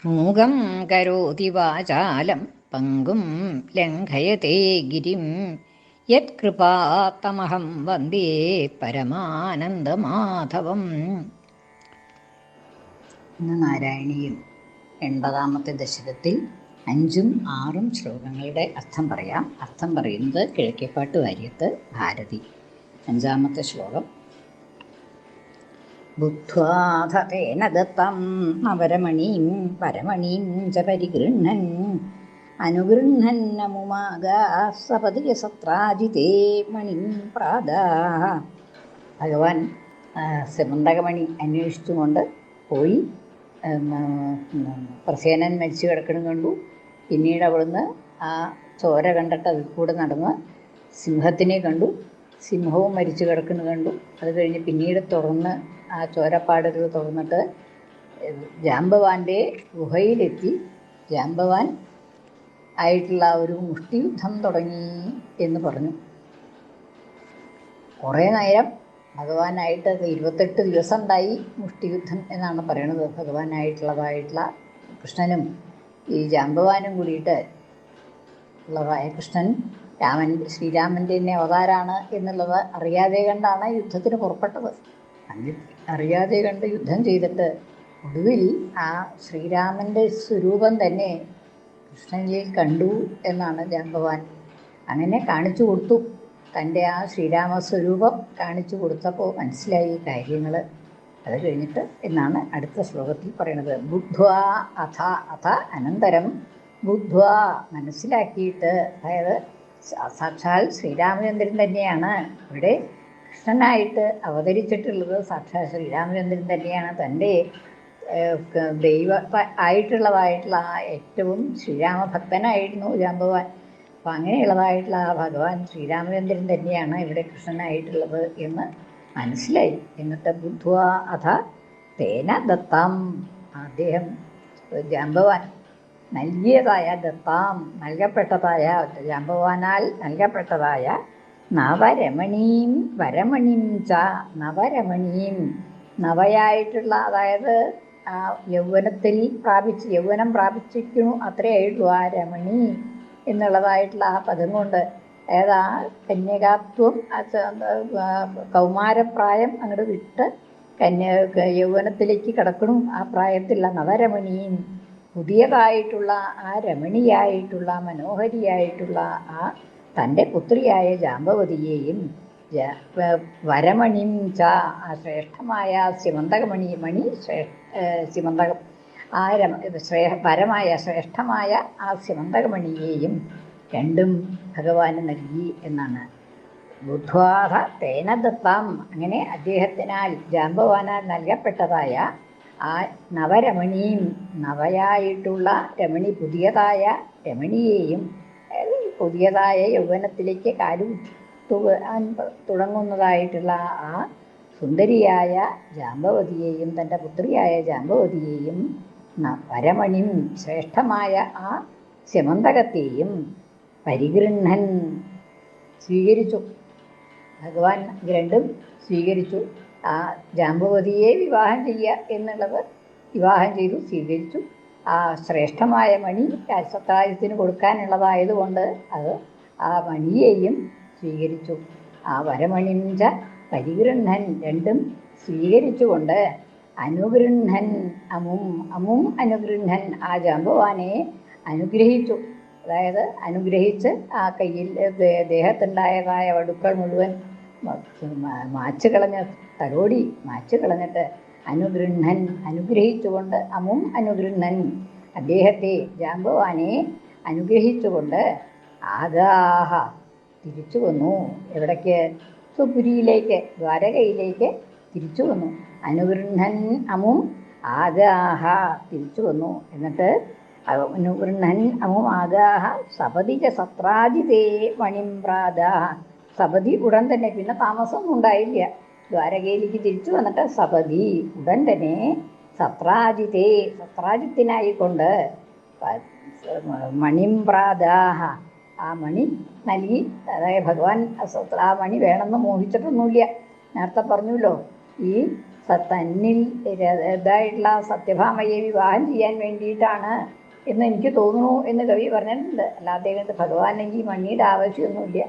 മൂകം കരോതി വാചാലം പങ്കും ലംഘയത്തെ ഗിരിം യത്കൃപാത്തമഹം വന്ദേ പരമാനന്ദമാധവം. ഇന്ന് നാരായണീയം 80-ാമത്തെ ദശകത്തിൽ 5ഉം 6ഉം ശ്ലോകങ്ങളുടെ അർത്ഥം പറയാം. അർത്ഥം പറയുന്നത് കിഴക്കേപ്പാട്ട് വാര്യത്ത് ഭാരതി. 5-ാമത്തെ ശ്ലോകം. ബുദ്ധ്വാഥ തേന ദത്തം നവരമണീം പരമണീം ച പരിഗൃഹ്ണൻ അനുഗൃഹ്ണന്നമുമാഗാ സപതിയസത്രാജിതേ മണിം പ്രാദാഹ. ഭഗവാൻ സെമന്തകമണി അന്വേഷിച്ചുകൊണ്ട് പോയി. പ്രസേനൻ മരിച്ചു കിടക്കണം കണ്ടു. പിന്നീട് അവിടുന്ന് ആ ചോര കണ്ടിട്ട് അതിൽ കൂടെ നടന്ന് സിംഹത്തിനെ കണ്ടു. സിംഹവും മരിച്ചു കിടക്കുന്നത് കണ്ടു. അത് കഴിഞ്ഞ് പിന്നീട് തുറന്ന് ആ ചോരപ്പാടുകൾ തുറന്നിട്ട് ജാംബവാൻ്റെ ഗുഹയിലെത്തി. ജാംബവാൻ ആയിട്ടുള്ള ഒരു മുഷ്ടിയുദ്ധം തുടങ്ങി എന്ന് പറഞ്ഞു. കുറേ നേരം ഭഗവാനായിട്ട് 28 ദിവസം ഉണ്ടായി മുഷ്ടിയുദ്ധം എന്നാണ് പറയണത്. ഭഗവാനായിട്ടുള്ളതായിട്ടുള്ള കൃഷ്ണനും ഈ ജാംബവാനും കൂടിയിട്ട് ഉള്ളതായ കൃഷ്ണൻ ശ്രീരാമൻ്റെ തന്നെ അവതാരമാണ് എന്നുള്ളത് അറിയാതെ കണ്ടാണ് യുദ്ധത്തിന് പുറപ്പെട്ടത്. അറിയാതെ കണ്ട് യുദ്ധം ചെയ്തിട്ട് ഒടുവിൽ ആ ശ്രീരാമൻ്റെ സ്വരൂപം തന്നെ കൃഷ്ണനിൽ കണ്ടു എന്നാണ് ജാംബവാൻ. അങ്ങനെ കാണിച്ചു കൊടുത്തു. തൻ്റെ ആ ശ്രീരാമസ്വരൂപം കാണിച്ചു കൊടുത്തപ്പോൾ മനസ്സിലായി കാര്യങ്ങൾ. അത് കഴിഞ്ഞിട്ട് എന്നാണ് അടുത്ത ശ്ലോകത്തിൽ പറയുന്നത്. ബുദ്ധ്വാ അഥ അനന്തരം ബുദ്ധ്വാ മനസ്സിലാക്കിയിട്ട്, അതായത് സാക്ഷാൽ ശ്രീരാമചന്ദ്രൻ തന്നെയാണ് ഇവിടെ കൃഷ്ണനായിട്ട് അവതരിച്ചിട്ടുള്ളത്. സാക്ഷാൽ ശ്രീരാമചന്ദ്രൻ തന്നെയാണ്. തൻ്റെ ദൈവ ആയിട്ടുള്ളതായിട്ടുള്ള ആ ഏറ്റവും ശ്രീരാമഭക്തനായിരുന്നു ജാംബവാൻ. അപ്പം അങ്ങനെയുള്ളതായിട്ടുള്ള ആ ഭഗവാൻ ശ്രീരാമചന്ദ്രൻ തന്നെയാണ് ഇവിടെ കൃഷ്ണനായിട്ടുള്ളത് എന്ന് മനസ്സിലായി. എന്നിട്ട് ബുദ്ധ്വാ അഥ തേന ദത്താം, അദ്ദേഹം ജാംബവാൻ നൽകിയതായ ദത്താം നൽകപ്പെട്ടതായ ജാംബവാനാൽ നൽകപ്പെട്ടതായ നവരമണീം വരമണീം ച നവരമണീം നവയായിട്ടുള്ള, അതായത് ആ യൗവനം പ്രാപിച്ചിരിക്കുന്നു അത്രയായിട്ടുള്ളൂ ആ രമണി എന്നുള്ളതായിട്ടുള്ള ആ പദം കൊണ്ട്. അതായത് ആ കന്യകാത്വം കൗമാരപ്രായം അങ്ങോട്ട് വിട്ട് യൗവനത്തിലേക്ക് കിടക്കണം. ആ പ്രായത്തിലുള്ള നവരമണിയും പുതിയതായിട്ടുള്ള ആ രമണിയായിട്ടുള്ള മനോഹരിയായിട്ടുള്ള ആ തൻ്റെ പുത്രിയായ ജാംബവതിയെയും വരമണിം ച ആ ശ്രേഷ്ഠമായ സിമന്തകമണി സിമന്തകം ആ വരമായ ശ്രേഷ്ഠമായ ആ സിമന്തകമണിയെയും രണ്ടും ഭഗവാന് നൽകി എന്നാണ്. ബുദ്ധ്വാഹ തേന ദത്താം, അങ്ങനെ അദ്ദേഹത്തിനാൽ ജാംബവാനാൽ നൽകപ്പെട്ടതായ ആ നവരമണിയും നവയായിട്ടുള്ള രമണി പുതിയതായ രമണിയെയും, പുതിയതായ യൗവനത്തിലേക്ക് തുടങ്ങുന്നതായിട്ടുള്ള ആ സുന്ദരിയായ ജാംബവതിയെയും തൻ്റെ പുത്രിയായ ജാംബവതിയെയും പരമണിം ശ്രേഷ്ഠമായ ആ സ്യമന്തകത്തെയും പരിഗൃഹൻ സ്വീകരിച്ചു. ഭഗവാൻ രണ്ടും സ്വീകരിച്ചു. ആ ജാംബവതിയെ വിവാഹം ചെയ്യുക എന്നുള്ളത് വിവാഹം ചെയ്തു, സ്വീകരിച്ചു. ആ ശ്രേഷ്ഠമായ മണി രാജസത്രാജ്യത്തിന് കൊടുക്കാനുള്ളതായതുകൊണ്ട് അത് ആ മണിയെയും സ്വീകരിച്ചു. ആ വരമണിഞ്ച പരിഗൃഹൻ രണ്ടും സ്വീകരിച്ചുകൊണ്ട് അനുഗൃഹൻ അമും അനുഗൃഹൻ ആ ജാംബവാനെ അനുഗ്രഹിച്ചു. അതായത് അനുഗ്രഹിച്ച് ആ കയ്യിൽ ദേഹത്തുണ്ടായതായ വടുക്കൾ മുഴുവൻ മാച്ചു കളഞ്ഞ് തലോടി മാച്ചു കളഞ്ഞിട്ട് അനുഗൃഹൻ അനുഗ്രഹിച്ചുകൊണ്ട് അമും അനുഗൃഹൻ അദ്ദേഹത്തെ ജാംബവാനെ അനുഗ്രഹിച്ചുകൊണ്ട് ആഗാഹ തിരിച്ചു വന്നു. എവിടേക്ക്? സ്വപുരിയിലേക്ക്, ദ്വാരകയിലേക്ക് തിരിച്ചു വന്നു. അനുഗൃഹൻ അമും ആഗാഹ തിരിച്ചു വന്നു. എന്നിട്ട് അനുഗൃഹൻ അമും ആഗാഹ സപതി ച സത്രാജിതേ മണിം പ്രാദാഹ. സപതി ഉടൻ തന്നെ, പിന്നെ താമസമൊന്നും ഉണ്ടായില്ല. ദ്വാരകയിലേക്ക് തിരിച്ചു വന്നിട്ട് സപതി ഉടൻ തന്നെ സത്രാജിതേ സത്രാജിത്തിനായിക്കൊണ്ട് മണിം പ്രാദാഹ ആ മണി നൽകി. അതായത് ഭഗവാൻ ആ മണി വേണമെന്ന് മോഹിച്ചിട്ടൊന്നുമില്ല. നേരത്തെ പറഞ്ഞല്ലോ, ഈ തന്നിൽ ഇതായിട്ടുള്ള സത്യഭാമയെ വിവാഹം ചെയ്യാൻ വേണ്ടിയിട്ടാണ് എന്ന് എനിക്ക് തോന്നുന്നു എന്ന് കവി പറഞ്ഞിട്ടുണ്ട്. അല്ലാതെ കണ്ട് ഭഗവാനെങ്കിൽ മണിയുടെ ആവശ്യമൊന്നുമില്ല.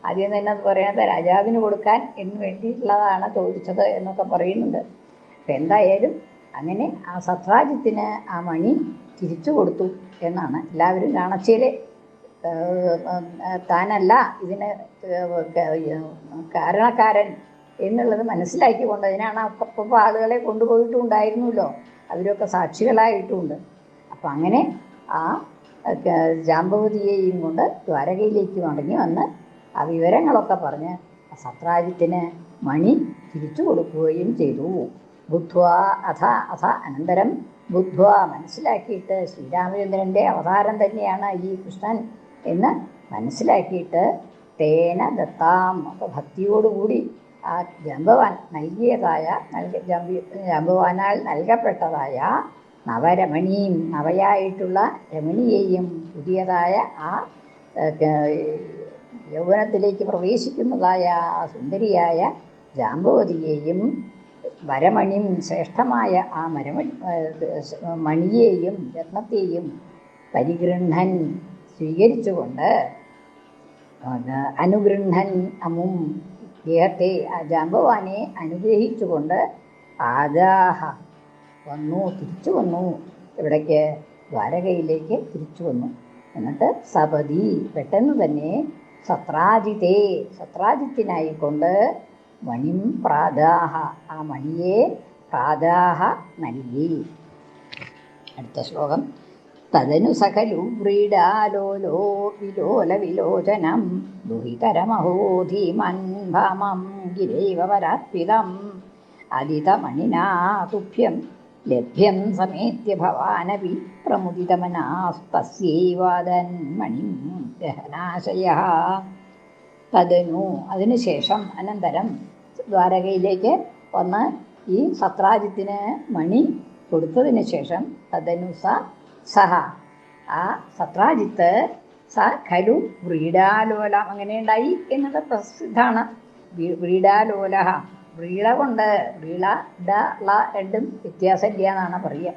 ആദ്യം തന്നെ അത് പറയുന്നത് രാജാവിന് കൊടുക്കാൻ എന്ന് വേണ്ടിയിട്ടുള്ളതാണ് ചോദിച്ചത് എന്നൊക്കെ പറയുന്നുണ്ട്. അപ്പം എന്തായാലും അങ്ങനെ ആ സത്രാജിത്തിന് ആ മണി തിരിച്ചു കൊടുത്തു എന്നാണ് എല്ലാവരും കാണച്ചേല്. താനല്ല ഇതിന് കാരണക്കാരൻ എന്നുള്ളത് മനസ്സിലാക്കിക്കൊണ്ട് അതിനാണ് അപ്പം ആളുകളെ കൊണ്ടുപോയിട്ടും ഉണ്ടായിരുന്നല്ലോ, അവരൊക്കെ സാക്ഷികളായിട്ടുമുണ്ട്. അപ്പം അങ്ങനെ ആ ജാമ്പവതിയെയും കൊണ്ട് ദ്വാരകയിലേക്ക് മടങ്ങി വന്ന് ആ വിവരങ്ങളൊക്കെ പറഞ്ഞ് സത്രാജിത്തിന് മണി തിരിച്ചു കൊടുക്കുകയും ചെയ്തു. ബുദ്ധ്വാ അനന്തരം ബുദ്ധ്വാ മനസ്സിലാക്കിയിട്ട് ശ്രീരാമചന്ദ്രൻ്റെ അവതാരം തന്നെയാണ് ഈ കൃഷ്ണൻ എന്ന് മനസ്സിലാക്കിയിട്ട് തേന ദത്താം, അപ്പോൾ ഭക്തിയോടുകൂടി ആ ജാമ്പവാൻ നൽകിയതായ ജാമ്പവാനാൽ നൽകപ്പെട്ടതായ നവരമണിയും നവയായിട്ടുള്ള രമണിയെയും പുതിയതായ ആ യൗവനത്തിലേക്ക് പ്രവേശിക്കുന്നതായ ആ സുന്ദരിയായ ജാമ്പവതിയെയും വരമണിയും ശ്രേഷ്ഠമായ ആ മണിയെയും രത്നത്തെയും പരിഗൃഹൻ സ്വീകരിച്ചുകൊണ്ട് അനുഗൃഹൻ അമും ദേഹത്തെ ആ ജാമ്പവാനെ അനുഗ്രഹിച്ചുകൊണ്ട് ആദാഹ വന്നു, തിരിച്ചു വന്നു. ഇവിടേക്ക് ദ്വാരകയിലേക്ക് തിരിച്ചു വന്നു. എന്നിട്ട് സപതി പെട്ടെന്ന് തന്നെ സത്രാജിത്തിനായിക്കൊണ്ട് മണിം പ്രാദാഹ ആ മണിയെ പ്രാദാഹ നൽകി. അടുത്ത ശ്ലോകം. തദനു സകലു വ്രീഡാലോലോ വിലോല വിലോചനം ദുഹിതരമഹോ ധീമൻ ഭാമം ഗിരൈവ പരാത്പിതം അദിതമണിനാ തുഭ്യം ലഭ്യം സമേത്യ ഭവാനപി പ്രമുദിതമനാസ്തസ്യൈവാദൻ മണിം ഗഹനാശയഃ. തദനു അതിനുശേഷം അനന്തരം ദ്വാരകയിലേക്ക് വന്ന് ഈ സത്രാജിത്തിന് മണി കൊടുത്തതിന് ശേഷം തദനു സഹ ആ സത്രാജിത്ത് സ ഖലു വ്രീഡാലോലം അങ്ങനെ ഉണ്ടായി എന്നത് പ്രസിദ്ധാണ്. വ്രീഡാലോല വ്രീള കൊണ്ട് വ്രീള ഡ ള രണ്ടും വ്യത്യാസമില്ല എന്നാണ് പറയുക.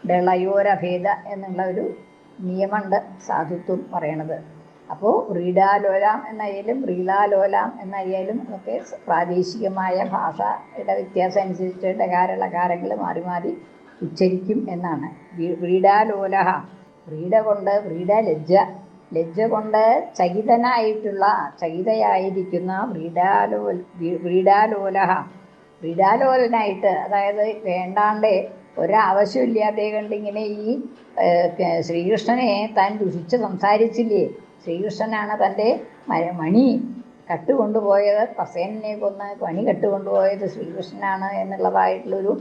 ഡളയോരഭേദ എന്നുള്ള ഒരു നിയമമുണ്ട് സാധുത്വം പറയണത്. അപ്പോൾ വ്രീഡാലോലാം എന്നായാലും വ്രീളാലോലാം എന്നായാലും ഒക്കെ പ്രാദേശികമായ ഭാഷയുടെ വ്യത്യാസം അനുസരിച്ച് ഡകാരളകാരങ്ങൾ മാറി മാറി ഉച്ചരിക്കും എന്നാണ്. വ്രീഡാലോല വ്രീഡ കൊണ്ട് ലജ്ജ കൊണ്ട് ചകിതയായിരിക്കുന്ന വ്രീഡാലോലനായിട്ട്, അതായത് വേണ്ടാണ്ട് ഒരാവശ്യമില്ലാതെ കണ്ടിങ്ങനെ ഈ ശ്രീകൃഷ്ണനെ താൻ ദുഷിച്ച് സംസാരിച്ചില്ലേ. ശ്രീകൃഷ്ണനാണ് തൻ്റെ മണി കട്ടുകൊണ്ടുപോയത്, പ്രസേനനെ കൊന്ന് മണി കട്ടുകൊണ്ടുപോയത് ശ്രീകൃഷ്ണനാണ് എന്നുള്ളതായിട്ടുള്ളൊരു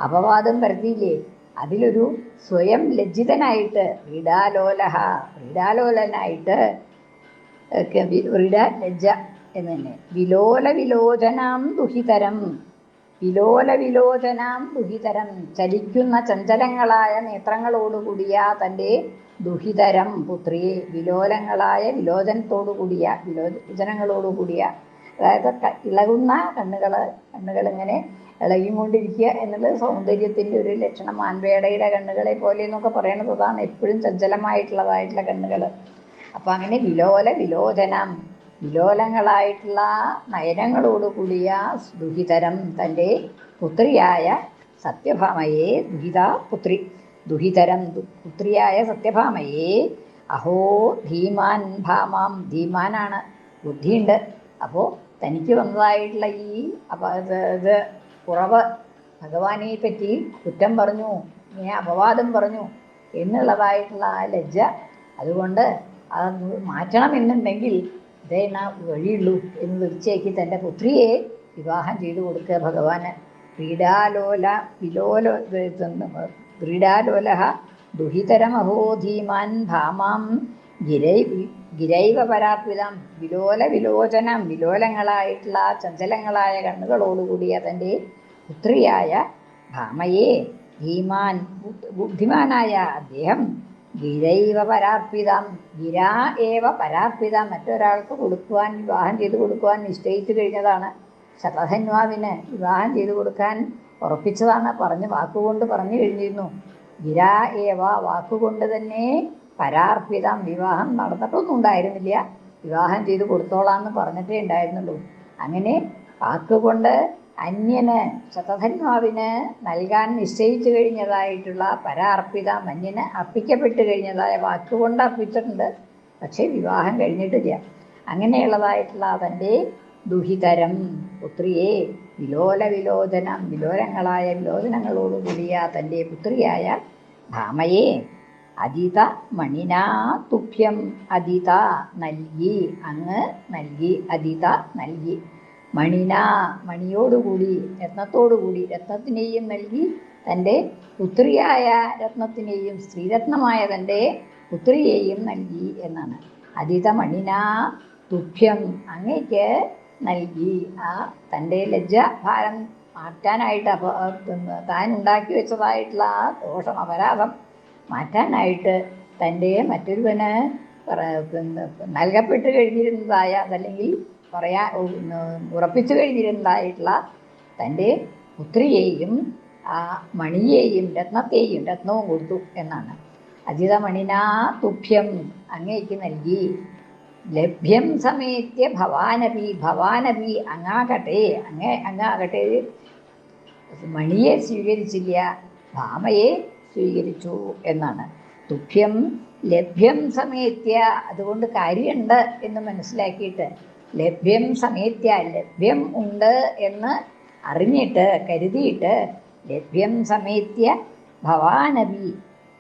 അപവാദം പരത്തിയില്ലേ. അതിലൊരു സ്വയം ലജ്ജിതനായിട്ട് വ്രീഡാലോലനായിട്ട് ലജ്ജ എന്ന് തന്നെ. വിലോലവിലോചനാം ദുഹിതരം ചലിക്കുന്ന ചഞ്ചലങ്ങളായ നേത്രങ്ങളോടുകൂടിയ തൻ്റെ ദുഹിതരം പുത്രിയെ വിലോലങ്ങളായ വിലോചനങ്ങളോടുകൂടിയ അതായത് ഇളകുന്ന കണ്ണുകളിങ്ങനെ ഇളകിക്കൊണ്ടിരിക്കുക എന്നുള്ളത് സൗന്ദര്യത്തിൻ്റെ ഒരു ലക്ഷണം. മാൻവേടയുടെ കണ്ണുകളെ പോലെ എന്നൊക്കെ പറയണത് അതാണ്, എപ്പോഴും ചഞ്ചലമായിട്ടുള്ളതായിട്ടുള്ള കണ്ണുകൾ. അപ്പം അങ്ങനെ വിലോലങ്ങളായിട്ടുള്ള നയനങ്ങളോടുകൂടിയ ദുഹിതരം തൻ്റെ പുത്രിയായ സത്യഭാമയെ പുത്രിയായ സത്യഭാമയെ അഹോ ധീമാൻ ഭാമാം ധീമാനാണ്, ബുദ്ധിയുണ്ട്. അപ്പോൾ തനിക്ക് വന്നതായിട്ടുള്ള ഈ ഇത് കുറവ് ഭഗവാനെ പറ്റി കുറ്റം പറഞ്ഞു, ഇങ്ങനെ അപവാദം പറഞ്ഞു എന്നുള്ളതായിട്ടുള്ള ആ ലജ്ജ, അതുകൊണ്ട് അത് മാറ്റണമെന്നുണ്ടെങ്കിൽ ഇതേ വഴിയുള്ളൂ എന്ന് തീർച്ചയാക്കി തൻ്റെ പുത്രിയെ വിവാഹം ചെയ്തു കൊടുക്കുക ഭഗവാന്. വ്രീഡാലോല ദുഹിതരമഹോ ധീമാൻ ഭാമാം ഗിരൈവ പരാത്വിതം വിലോലങ്ങളായിട്ടുള്ള ചഞ്ചലങ്ങളായ കണ്ണുകളോടുകൂടിയ തൻ്റെ പുത്രിയായ ഭാമയെ ധീമാൻ ബുദ്ധിമാനായ അദ്ദേഹം ഗിരൈവ പരാർപ്പിതം മറ്റൊരാൾക്ക് കൊടുക്കുവാൻ വിവാഹം ചെയ്തു കൊടുക്കുവാൻ നിശ്ചയിച്ചു കഴിഞ്ഞതാണ്. ശതധന്വാവിന് വിവാഹം ചെയ്തു കൊടുക്കാൻ ഉറപ്പിച്ചതാണ്. വാക്കുകൊണ്ട് പറഞ്ഞു കഴിഞ്ഞിരുന്നു. ഗിരാ ഏവ, വാക്കുകൊണ്ട് തന്നെ പരാർപ്പിതം, വിവാഹം നടന്നിട്ടൊന്നും ഉണ്ടായിരുന്നില്ല, വിവാഹം ചെയ്ത് കൊടുത്തോളാന്ന് പറഞ്ഞിട്ടേ ഉണ്ടായിരുന്നുള്ളൂ. അങ്ങനെ വാക്കുകൊണ്ട് അന്യന് ശതധന്വാവിന് നൽകാൻ നിശ്ചയിച്ചു കഴിഞ്ഞതായിട്ടുള്ള പരാർപ്പിതം, അന്യന് അർപ്പിക്കപ്പെട്ട് കഴിഞ്ഞതായ വാക്കുകൊണ്ട് അർപ്പിച്ചിട്ടുണ്ട്, പക്ഷേ വിവാഹം കഴിഞ്ഞിട്ടില്ല. അങ്ങനെയുള്ളതായിട്ടുള്ള തൻ്റെ ദുഹിതരം പുത്രിയെ വിലോലങ്ങളായ വിലോചനങ്ങളോടുകൂടിയ തൻ്റെ പുത്രിയായ ഭാമയെ അതിത മണിനാ തുഭ്യം, അതിത നൽകി, അങ്ങ് നൽകി, അതിത നൽകി, മണിനാ മണിയോടുകൂടി, രത്നത്തോടുകൂടി, രത്നത്തിനെയും നൽകി, തൻ്റെ പുത്രിയായ രത്നത്തിനെയും, സ്ത്രീരത്നമായ തൻ്റെ പുത്രിയെയും നൽകി എന്നാണ്. അതിത മണിനാ തുഭ്യം, അങ്ങയ്ക്ക് നൽകി. ആ തൻ്റെ ലജ്ജാഭാരം മാറ്റാനായിട്ട്, താൻ ഉണ്ടാക്കി വെച്ചതായിട്ടുള്ള ആ ദോഷം, അപരാധം മാറ്റാനായിട്ട് തൻ്റെ മറ്റൊരുവന് നൽകപ്പെട്ട് കഴിഞ്ഞിരുന്നതായ, അതല്ലെങ്കിൽ ഉറപ്പിച്ചു കഴിഞ്ഞിരുന്നതായിട്ടുള്ള തൻ്റെ പുത്രിയെയും ആ മണിയെയും രത്നവും കൊടുത്തു എന്നാണ്. അജിത മണിനാ തുഭ്യം, അങ്ങയ്ക്ക് നൽകി. ലഭ്യം സമേത്യ ഭവാനപി, അങ്ങാകട്ടെ മണിയെ സ്വീകരിച്ചില്ല, ഭാമയെ സ്വീകരിച്ചു എന്നാണ്. തുഭ്യം ലഭ്യം സമേത്യ, അതുകൊണ്ട് കാര്യമുണ്ട് എന്ന് മനസ്സിലാക്കിയിട്ട്, ലഭ്യം സമേത്യ, ലഭ്യം ഉണ്ട് എന്ന് അറിഞ്ഞിട്ട്, കരുതിയിട്ട്, ലഭ്യം സമേത്യ ഭവാനപി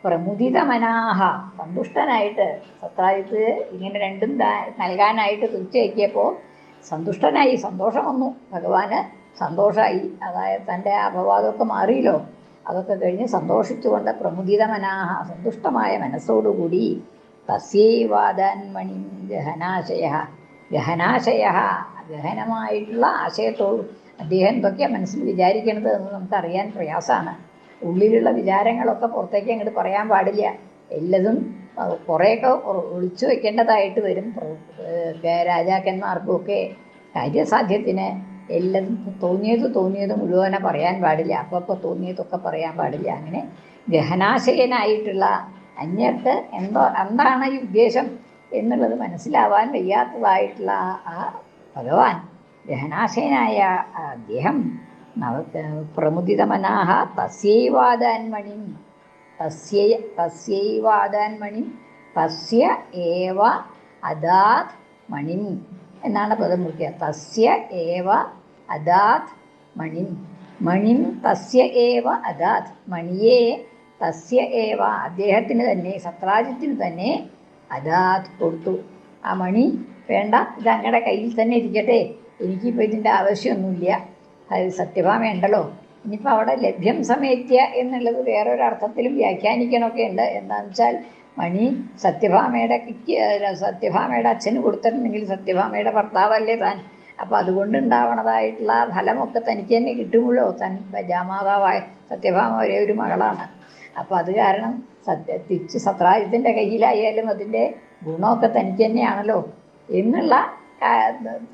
പ്രമുദിതമനാഹ, സന്തുഷ്ടനായിട്ട്, സത്രാജിത്ത് ഇങ്ങനെ രണ്ടും നൽകാനായിട്ട് തീർച്ചയാക്കിയപ്പോൾ സന്തുഷ്ടനായി, സന്തോഷം വന്നു, ഭഗവാന് സന്തോഷമായി. അതായത് തൻ്റെ അപവാദമൊക്കെ മാറിയല്ലോ, അതൊക്കെ കഴിഞ്ഞ് സന്തോഷിച്ചുകൊണ്ട് പ്രമുദിതമനാഹ, സന്തുഷ്ടമായ മനസ്സോടുകൂടി, തസ്യൈവാദാൻമണിം ഗഹനാശയ, ഗഹനമായിട്ടുള്ള ആശയത്തോടും, അദ്ദേഹം എന്തൊക്കെയാണ് മനസ്സിൽ വിചാരിക്കണത് എന്ന് നമുക്കറിയാൻ പ്രയാസമാണ്. ഉള്ളിലുള്ള വിചാരങ്ങളൊക്കെ പുറത്തേക്ക് അങ്ങോട്ട് പറയാൻ പാടില്ല, എല്ലതും കുറേയൊക്കെ ഒളിച്ചു വെക്കേണ്ടതായിട്ട് വരും. രാജാക്കന്മാർക്കുമൊക്കെ കാര്യസാധ്യത്തിന് എല്ലതും തോന്നിയത് മുഴുവനെ പറയാൻ പാടില്ല, അപ്പോൾ തോന്നിയതൊക്കെ പറയാൻ പാടില്ല. അങ്ങനെ ഗഹനാശയനായിട്ടുള്ള അന്യർക്ക് എന്താണ് ഈ ഉദ്ദേശം എന്നുള്ളത് മനസ്സിലാവാൻ വയ്യാത്തതായിട്ടുള്ള ആ ഭഗവാൻ, ഗഹനാശയനായ അദ്ദേഹം പ്രമുദിതമനാഹ തസ്യൈവാദാൻമണിം തസ്യ ഏവ അദാത് മണിം എന്നാണ് പദം മുഖ്യ. തസ്യ ഏവ അദാത് മണിം തസ്യ ഏവ അദാത്, മണിയെ തസ്യ ഏവ, അദ്ദേഹത്തിന് തന്നെ, സത്രാജിത്തിന് തന്നെ അദാത് കൊടുത്തു. ആ മണി വേണ്ട, ഇത് അങ്ങയുടെ കയ്യിൽ തന്നെ ഇരിക്കട്ടെ, എനിക്കിപ്പോൾ ഇതിൻ്റെ ആവശ്യമൊന്നുമില്ല. അത് സത്യഭാമയുണ്ടല്ലോ. ഇനിയിപ്പോൾ അവിടെ ലഭ്യം സമേത്യ എന്നുള്ളത് വേറൊരർത്ഥത്തിലും വ്യാഖ്യാനിക്കണമൊക്കെ ഉണ്ട്. എന്താണെന്ന് വെച്ചാൽ മണി സത്യഭാമയുടെ അച്ഛന് കൊടുത്തിട്ടുണ്ടെങ്കിൽ സത്യഭാമയുടെ ഭർത്താവല്ലേ താൻ, അപ്പോൾ അതുകൊണ്ടുണ്ടാവണതായിട്ടുള്ള ഫലമൊക്കെ തനിക്ക് തന്നെ കിട്ടുമല്ലോ. താൻ ജാമാതാവായ സത്യഭാമ ഒരേ ഒരു മകളാണ്. അപ്പോൾ അത് കാരണം തിരിച്ച് സത്രാജിത്തിൻ്റെ കയ്യിലായാലും അതിൻ്റെ ഗുണമൊക്കെ തനിക്ക് തന്നെയാണല്ലോ എന്നുള്ള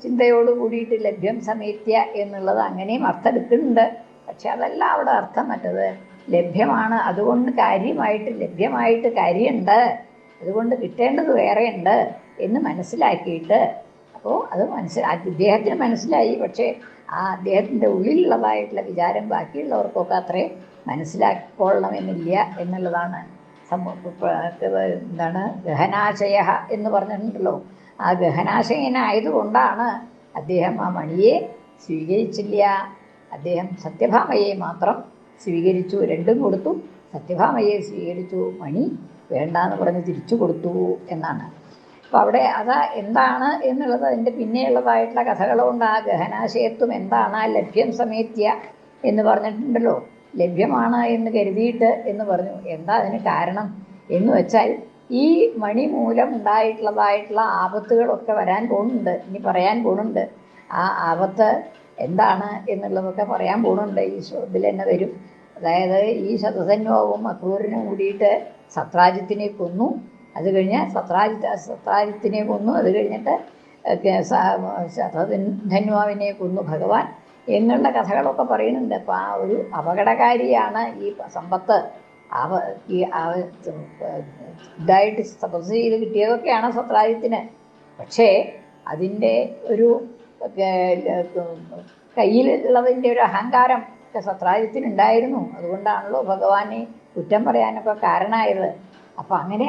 ചിന്തയോട് കൂടിയിട്ട് ലഭ്യം സമേത്യ എന്നുള്ളത് അങ്ങനെയും അർത്ഥം എടുക്കുന്നുണ്ട്. പക്ഷെ അതല്ല അവിടെ അർത്ഥം. മറ്റത് ലഭ്യമാണ്, അതുകൊണ്ട് ലഭ്യമായിട്ട് കാര്യമുണ്ട്, അതുകൊണ്ട് കിട്ടേണ്ടത് വേറെയുണ്ട് എന്ന് മനസ്സിലാക്കിയിട്ട്, അപ്പോൾ അത് അദ്ദേഹത്തിന് മനസ്സിലായി. പക്ഷേ ആ അദ്ദേഹത്തിൻ്റെ ഉള്ളിലുള്ളതായിട്ടുള്ള വിചാരം ബാക്കിയുള്ളവർക്കൊക്കെ അത്രയും മനസ്സിലാക്കിക്കൊള്ളണമെന്നില്ല എന്നുള്ളതാണ്. എന്താണ് ഗഹനാശയ എന്ന് പറഞ്ഞിട്ടുണ്ടല്ലോ. ആ ഗഹനാശയനായതുകൊണ്ടാണ് അദ്ദേഹം ആ മണിയെ സ്വീകരിച്ചില്ല. അദ്ദേഹം സത്യഭാമയെ മാത്രം സ്വീകരിച്ചു, രണ്ടും കൊടുത്തു. സത്യഭാമയെ സ്വീകരിച്ചു, മണി വേണ്ടാന്ന് പറഞ്ഞ് തിരിച്ചു കൊടുത്തു എന്നാണ്. അപ്പോൾ അവിടെ എന്താണ് എന്നുള്ളത് അതിൻ്റെ പിന്നെയുള്ളതായിട്ടുള്ള കഥകളുണ്ട്. ആ ഗഹനാശയത്വം എന്താണ്, ആ ലഭ്യം സമേത്യ എന്ന് പറഞ്ഞിട്ടുണ്ടല്ലോ. ലഭ്യമാണ് എന്ന് കരുതിയിട്ട് എന്ന് പറഞ്ഞു. എന്താ അതിന് കാരണം എന്ന് വെച്ചാൽ ഈ മണി മൂലം ഉണ്ടായിട്ടുള്ളതായിട്ടുള്ള ആപത്തുകളൊക്കെ വരാൻ പോകുന്നുണ്ട്, ഇനി പറയാൻ പോകുന്നുണ്ട്. ആ ആപത്ത് എന്താണ് എന്നുള്ളതൊക്കെ പറയാൻ പോകുന്നുണ്ട്. ഈ ഇതിൽ തന്നെ വരും. അതായത് ഈ ശതധന്വാവും അക്രൂരനും കൂടിയിട്ട് സത്രാജിത്തിനെ കൊന്നു. അത് കഴിഞ്ഞ് സത്രാജിത്തിനെ കൊന്നു. അത് കഴിഞ്ഞിട്ട് ശതധന്വാവിനെ കൊന്നു ഭഗവാൻ. എന്നുള്ള കഥകളൊക്കെ പറയുന്നുണ്ട്. അപ്പം ആ ഒരു അപകടകാരിയാണ് ഈ സമ്പത്ത്. ഈ ഇതായിട്ട് തപസ് ചെയ്ത് കിട്ടിയതൊക്കെയാണ് സത്രാജിത്തിന്. പക്ഷേ അതിൻ്റെ ഒരു കയ്യിലുള്ളതിൻ്റെ ഒരു അഹങ്കാരം ഒക്കെ സത്രാജിത്തിനുണ്ടായിരുന്നു. അതുകൊണ്ടാണല്ലോ ഭഗവാനെ കുറ്റം പറയാനൊക്കെ കാരണമായത്. അപ്പം അങ്ങനെ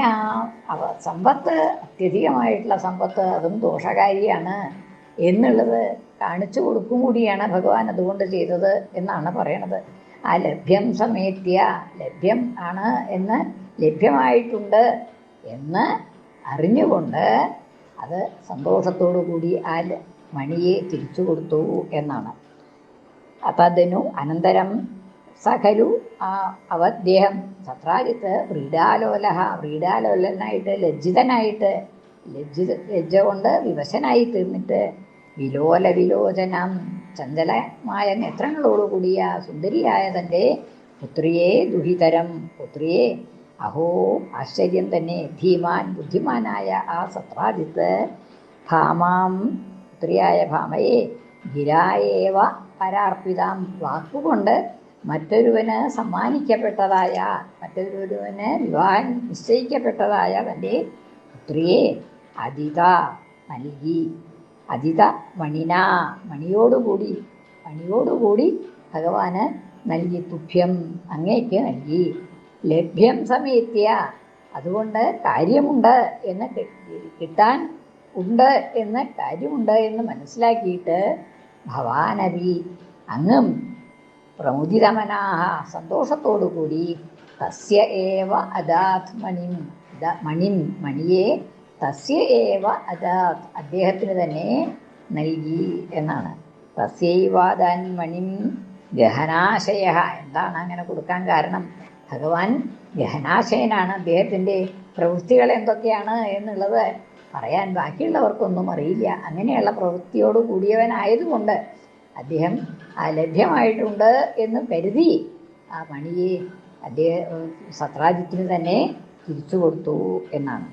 സമ്പത്ത്, അത്യധികമായിട്ടുള്ള സമ്പത്ത്, അതും ദോഷകാരിയാണ് എന്നുള്ളത് കാണിച്ചു കൊടുക്കും കൂടിയാണ് ഭഗവാൻ അതുകൊണ്ട് ചെയ്തത് എന്നാണ് പറയണത്. ആ ലഭ്യം സമേത്യ, ലഭ്യം ആണ് എന്ന്, ലഭ്യമായിട്ടുണ്ട് എന്ന് അറിഞ്ഞുകൊണ്ട് അത് സന്തോഷത്തോടു കൂടി ആ മണിയെ തിരിച്ചു കൊടുത്തു എന്നാണ്. തദനു അനന്തരം സഖലു അദ്ദേഹം സത്രാജിത്ത് വ്രീഡാലോലനായിട്ട്, ലജ്ജിതനായിട്ട്, ലജ്ജ കൊണ്ട് വിവശനായി തീർന്നിട്ട് വിലോചനം, ചഞ്ചലമായ നേത്രങ്ങളോടുകൂടിയ സുന്ദരിയായ തൻ്റെ പുത്രിയെ, ദുഹിതരം പുത്രിയെ, അഹോ ആശ്ചര്യം തന്നെ, ധീമാൻ ബുദ്ധിമാനായ ആ സത്രാജിത്ത് ഭാമാം, പുത്രിയായ ഭാമയെ ഗിരായേവ പരാർപ്പിതാം, വാക്കുകൊണ്ട് മറ്റൊരുവന് സമ്മാനിക്കപ്പെട്ടതായ, മറ്റൊരുവന് വിവാഹം നിശ്ചയിക്കപ്പെട്ടതായ തൻ്റെ പുത്രിയെ അതിത നൽകി. അതിത മണിന, മണിയോടുകൂടി ഭഗവാന് നൽകി. തുഭ്യം, അങ്ങേക്ക് നൽകി. ലഭ്യം സമേത്യ, അതുകൊണ്ട് കാര്യമുണ്ട് എന്ന്, കിട്ടാൻ ഉണ്ട് എന്ന്, കാര്യമുണ്ട് എന്ന് മനസ്സിലാക്കിയിട്ട് ഭവാനവി, അങ്ങും പ്രമുദിതമനാഹ, സന്തോഷത്തോടുകൂടി തസ്യ ഏവ അദാത് മണിയെ തസ്യ ഏവ അദാത്, അദ്ദേഹത്തിന് തന്നെ നൽകി എന്നാണ്. തസ്യൈവാദാൻ മണിം ഗഹനാശയ, എന്താണ് അങ്ങനെ കൊടുക്കാൻ കാരണം? ഭഗവാൻ ഗഹനാശയനാണ്. അദ്ദേഹത്തിൻ്റെ പ്രവൃത്തികൾ എന്തൊക്കെയാണ് എന്നുള്ളത് പറയാൻ ബാക്കിയുള്ളവർക്കൊന്നും അറിയില്ല. അങ്ങനെയുള്ള പ്രവൃത്തിയോട് കൂടിയവനായതുകൊണ്ട് അദ്ദേഹം ലഭ്യമായിട്ടുണ്ട് എന്ന് കരുതി ആ മണിയെ സത്രാജിത്തിന് തന്നെ തിരിച്ചു കൊടുത്തു എന്നാണ്.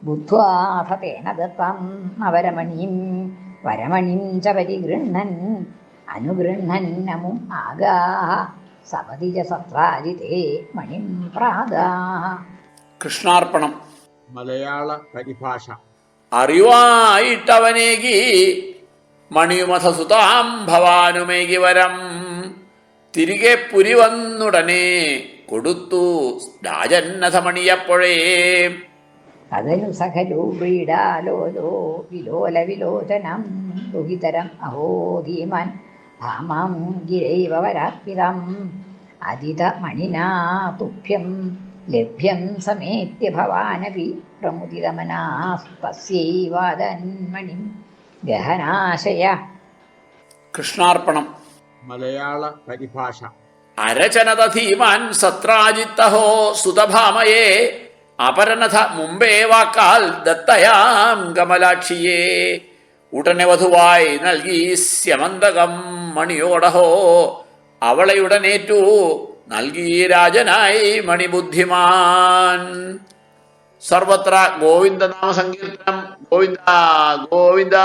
ബുദ്ധ്വാഥതേന ദത്തം അവരമണിം വരമണിം ച പരിഗൃഹ്ണൻ അനുഗൃഹ്ണൻ നമും ആഗാഹ സപതിജ സത്രാജിതേ മണിം പ്രാദാഹ. കൃഷ്ണാർപ്പണം. മലയാള പരിഭാഷ. അറിവായിട്ടവനേകി മണിയുമഥസുതാം ഭവാനുമേകി വരം, തിരികെ പുരി വന്നുടനെ കൊടുത്തു രാജന്നഥമണിയപ്പോഴേ. അതനു സഖലു വ്രീഡാലോലോ വിലോചനം ദുഹിതരം അഹോ ധീമാൻ ഭാമാം ഗിരൈവ വരാത്മിതം അതിത മണിനാ തുഭ്യം ലഭ്യം സമേത്യ ഭവാനപി പ്രമുദിതമനാസ്തസ്യൈവാദന്മണിം ഗഹനാശയ. കൃഷ്ണാർപ്പണം. മലയാള പരിഭാഷ. അരചനത ധീമാൻ സത്രാജിത്തഹോ സുതഭാമയെ അപരനഥ മുമ്പേ വാക്കാൽ ദത്തയാം കമലാക്ഷിയെ ഉടനെ വധുവായി നൽകി സ്യമന്തകം മണിയോടഹോ അവളെയുടനേറ്റു നൽകി രാജനായി മണിബുദ്ധിമാൻ. സർവത്ര ഗോവിന്ദനാമ സങ്കീർത്തനം. ഗോവിന്ദ ഗോവിന്ദ.